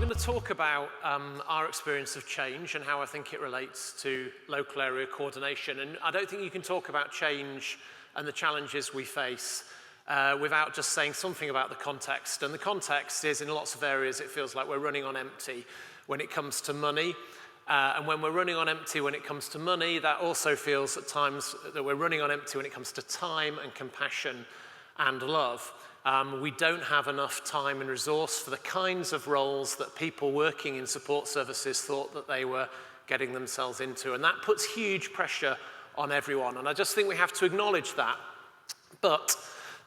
going to talk about our experience of change and how I think it relates to local area coordination. And I don't think you can talk about change and the challenges we face without just saying something about the context. And the context is, in lots of areas, it feels like we're running on empty when it comes to money. And when we're running on empty when it comes to money, that also feels at times that we're running on empty when it comes to time and compassion and love. We don't have enough time and resource for the kinds of roles that people working in support services thought that they were getting themselves into. And that puts huge pressure on everyone. And I just think we have to acknowledge that. But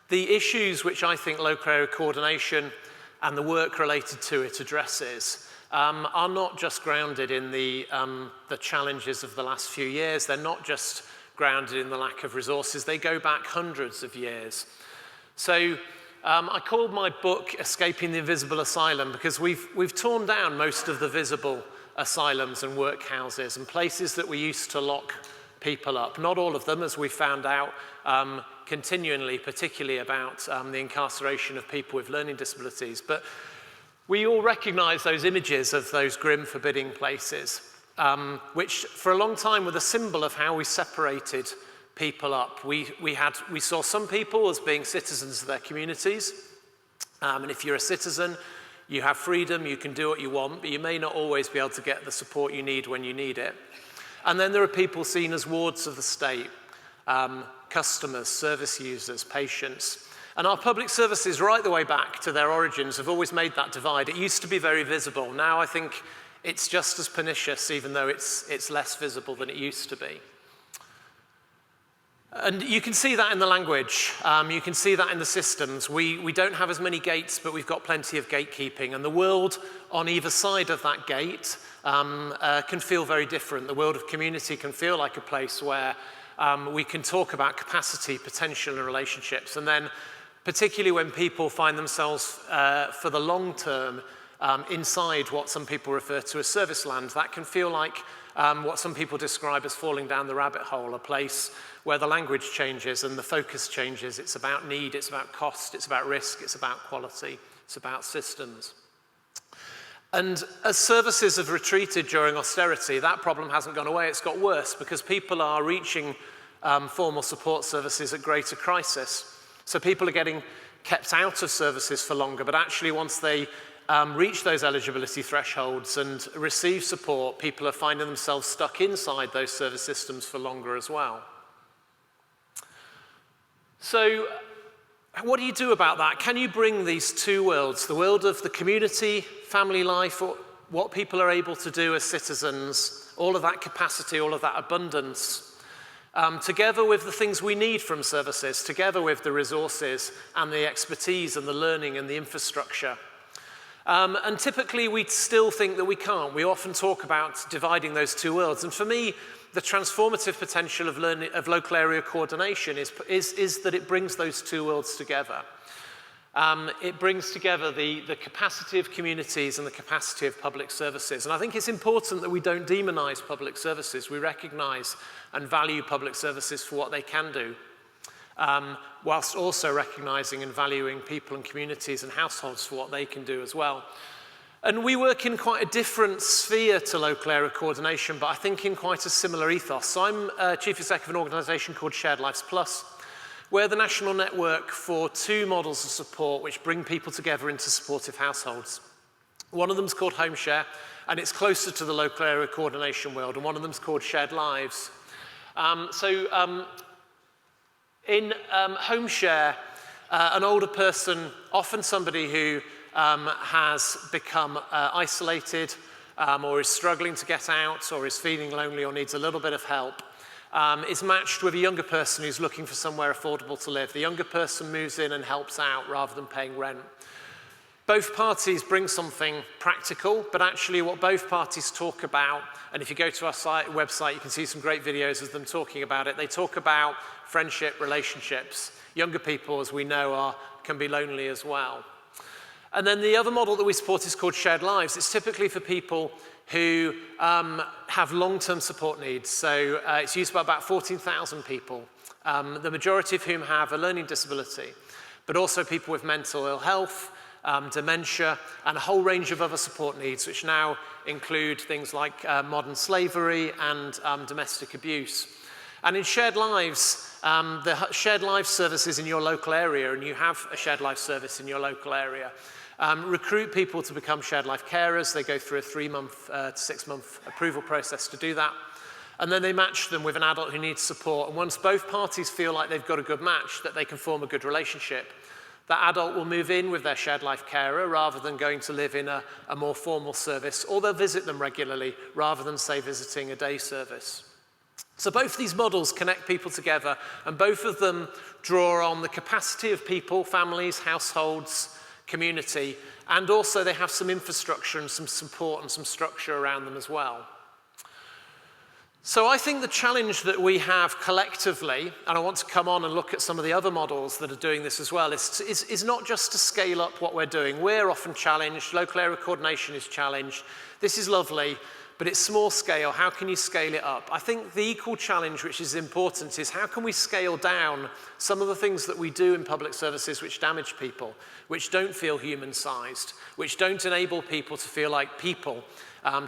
the issues which I think local area coordination and the work related to it addresses are not just grounded in the challenges of the last few years. They're not just grounded in the lack of resources. They go back hundreds of years. So I called my book Escaping the Invisible Asylum because we've torn down most of the visible asylums and workhouses and places that we used to lock people up. Not all of them, as we found out continually, particularly about the incarceration of people with learning disabilities. But we all recognize those images of those grim, forbidding places, which for a long time were the symbol of how we separated people up. We saw some people as being citizens of their communities, and if you're a citizen, you have freedom, you can do what you want, but you may not always be able to get the support you need when you need it. And then there are people seen as wards of the state, customers, service users, patients. And our public services, right the way back to their origins, have always made that divide. It used to be very visible. Now I think it's just as pernicious, even though it's less visible than it used to be. And you can see that in the language. You can see that in the systems. We don't have as many gates, but we've got plenty of gatekeeping. And the world on either side of that gate can feel very different. The world of community can feel like a place where we can talk about capacity, potential, and relationships. And then, particularly when people find themselves for the long term inside what some people refer to as service land, that can feel like what some people describe as falling down the rabbit hole, a place where the language changes and the focus changes. It's about need, it's about cost, it's about risk, it's about quality, it's about systems. And as services have retreated during austerity, that problem hasn't gone away, it's got worse because people are reaching formal support services at greater crisis. So people are getting kept out of services for longer, but actually once they reach those eligibility thresholds and receive support, people are finding themselves stuck inside those service systems for longer as well. So what do you do about that? Can you bring these two worlds, the world of the community, family life, or what people are able to do as citizens, all of that capacity, all of that abundance, together with the things we need from services, together with the resources and the expertise and the learning and the infrastructure? And typically we still think that we can't. We often talk about dividing those two worlds. And for me, the transformative potential of local area coordination is that it brings those two worlds together. It brings together the capacity of communities and the capacity of public services. And I think it's important that we don't demonize public services. We recognize and value public services for what they can do, whilst also recognizing and valuing people and communities and households for what they can do as well. And we work in quite a different sphere to local area coordination, but I think in quite a similar ethos. So I'm Chief Executive of an organisation called Shared Lives Plus. We're the national network for two models of support which bring people together into supportive households. One of them is called Home Share, and it's closer to the local area coordination world, and one of them is called Shared Lives. In Home Share, an older person, often somebody who has become isolated or is struggling to get out or is feeling lonely or needs a little bit of help, is matched with a younger person who's looking for somewhere affordable to live. The younger person moves in and helps out rather than paying rent. Both parties bring something practical, but actually what both parties talk about, and if you go to our website, you can see some great videos of them talking about it. They talk about friendship, relationships. Younger people, as we know, can be lonely as well. And then the other model that we support is called Shared Lives. It's typically for people who have long-term support needs. So it's used by about 14,000 people, the majority of whom have a learning disability, but also people with mental ill health, dementia, and a whole range of other support needs, which now include things like modern slavery and domestic abuse. And in shared lives, the shared life services in your local area, and you have a shared life service in your local area, recruit people to become shared life carers. They go through a 3-month to 6-month approval process to do that. And then they match them with an adult who needs support. And once both parties feel like they've got a good match, that they can form a good relationship, that adult will move in with their shared life carer rather than going to live in a more formal service, or they'll visit them regularly rather than, say, visiting a day service. So both these models connect people together, and both of them draw on the capacity of people, families, households, community, and also they have some infrastructure and some support and some structure around them as well. So I think the challenge that we have collectively, and I want to come on and look at some of the other models that are doing this as well, is not just to scale up what we're doing. We're often challenged, local area coordination is challenged. This is lovely, but it's small scale. How can you scale it up? I think the equal challenge, which is important, is how can we scale down some of the things that we do in public services which damage people, which don't feel human-sized, which don't enable people to feel like people,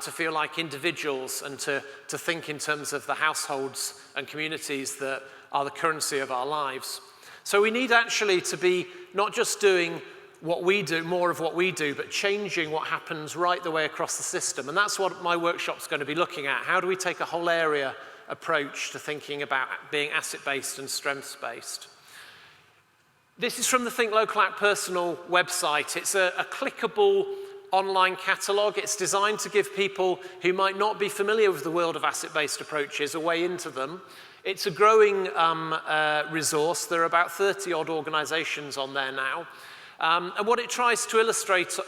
to feel like individuals, and to think in terms of the households and communities that are the currency of our lives. So we need actually to be not just doing what we do, more of what we do, but changing what happens right the way across the system. And that's what my workshop's going to be looking at. How do we take a whole area approach to thinking about being asset-based and strengths-based? This is from the Think Local Act Personal website. It's a clickable online catalogue. It's designed to give people who might not be familiar with the world of asset-based approaches a way into them. It's a growing resource. There are about 30 odd organisations on there now. And what it tries to illustrate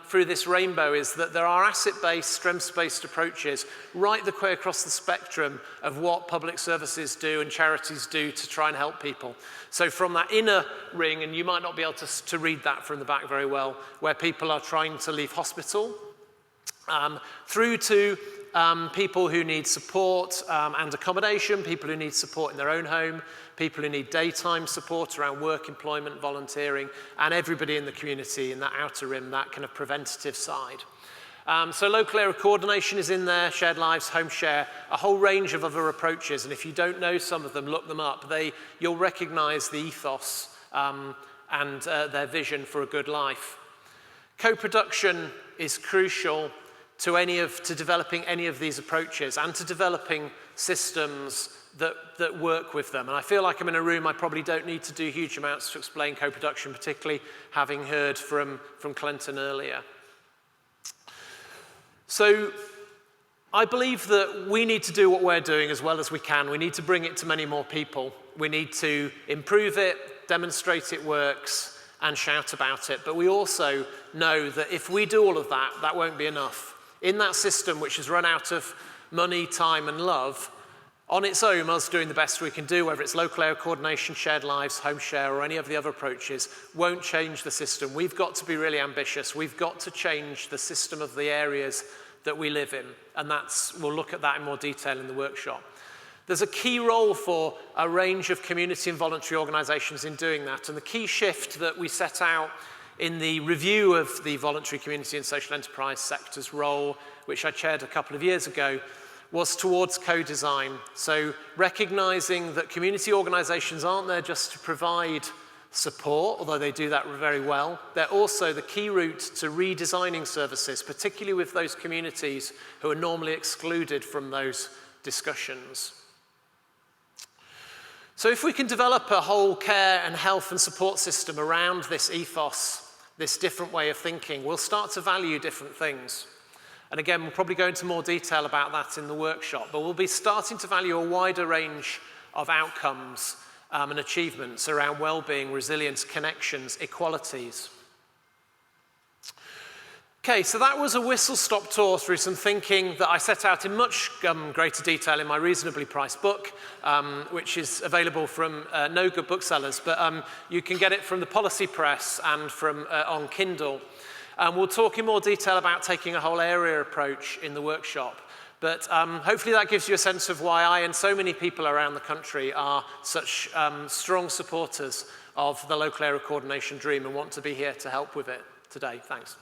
through this rainbow is that there are asset-based, strengths-based approaches right the way across the spectrum of what public services do and charities do to try and help people. So from that inner ring, and you might not be able to read that from the back very well, where people are trying to leave hospital, through to people who need support and accommodation, people who need support in their own home, people who need daytime support around work, employment, volunteering, and everybody in the community in that outer rim, that kind of preventative side. So local area coordination is in there, shared lives, home share, a whole range of other approaches. And if you don't know some of them, look them up. You'll recognize the ethos and their vision for a good life. Co-production is crucial to developing any of these approaches and to developing systems that work with them. And I feel like I'm in a room I probably don't need to do huge amounts to explain co-production, particularly having heard from Clinton earlier. So I believe that we need to do what we're doing as well as we can. We need to bring it to many more people. We need to improve it, demonstrate it works, and shout about it. But we also know that if we do all of that, that won't be enough. In that system, which has run out of money, time, and love, on its own, us doing the best we can do, whether it's local area coordination, shared lives, home share, or any of the other approaches, won't change the system. We've got to be really ambitious. We've got to change the system of the areas that we live in. And we'll look at that in more detail in the workshop. There's a key role for a range of community and voluntary organisations in doing that. And the key shift that we set out in the review of the voluntary community and social enterprise sector's role, which I chaired a couple of years ago, was towards co-design. So recognising that community organisations aren't there just to provide support, although they do that very well. They're also the key route to redesigning services, particularly with those communities who are normally excluded from those discussions. So if we can develop a whole care and health and support system around this ethos, this different way of thinking, we'll start to value different things. And again, we'll probably go into more detail about that in the workshop, but we'll be starting to value a wider range of outcomes and achievements around well-being, resilience, connections, equalities. Okay, so that was a whistle-stop tour through some thinking that I set out in much greater detail in my reasonably priced book, which is available from no good booksellers, but you can get it from the Policy Press and from on Kindle. We'll talk in more detail about taking a whole area approach in the workshop. But hopefully that gives you a sense of why I and so many people around the country are such strong supporters of the local area coordination dream and want to be here to help with it. today. Thanks.